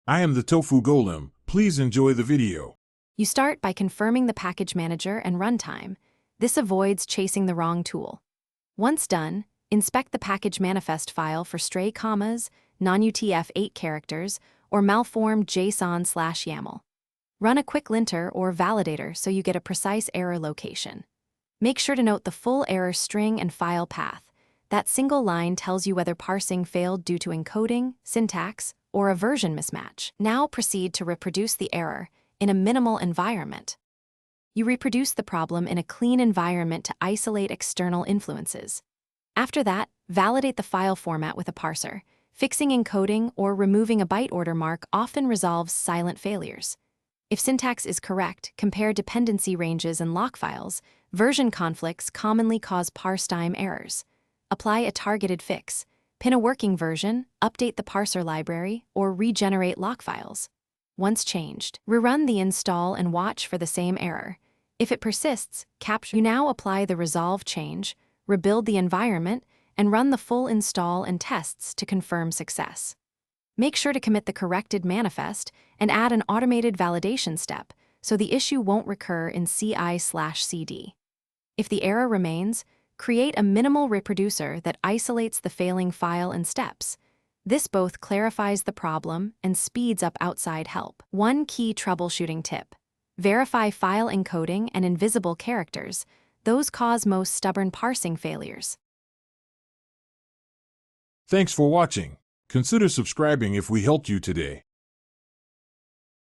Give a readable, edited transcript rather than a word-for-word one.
I am the Tofu Golem. Please enjoy the video. You start by confirming the package manager and runtime. This avoids chasing the wrong tool. Once done, inspect the package manifest file for stray commas, non-UTF-8 characters, or malformed JSON/YAML. Run a quick linter or validator so you get a precise error location. Make sure to note the full error string and file path. That single line tells you whether parsing failed due to encoding, syntax, or a version mismatch. Now proceed to reproduce the error in a minimal environment. You reproduce the problem in a clean environment to isolate external influences. After that, validate the file format with a parser. Fixing encoding or removing a byte order mark often resolves silent failures. If syntax is correct, compare dependency ranges and lock files. Version conflicts commonly cause parse time errors. Apply a targeted fix. Pin a working version, update the parser library, or regenerate lock files. Once changed, rerun the install and watch for the same error. If it persists, capture. You now apply the resolve change, rebuild the environment, and run the full install and tests to confirm success. Make sure to commit the corrected manifest and add an automated validation step so the issue won't recur in CI/CD. If the error remains, create a minimal reproducer that isolates the failing file and steps. This both clarifies the problem and speeds up outside help. One key troubleshooting tip: verify file encoding and invisible characters. Those cause most stubborn parsing failures. Thanks for watching. Consider subscribing if we helped you today.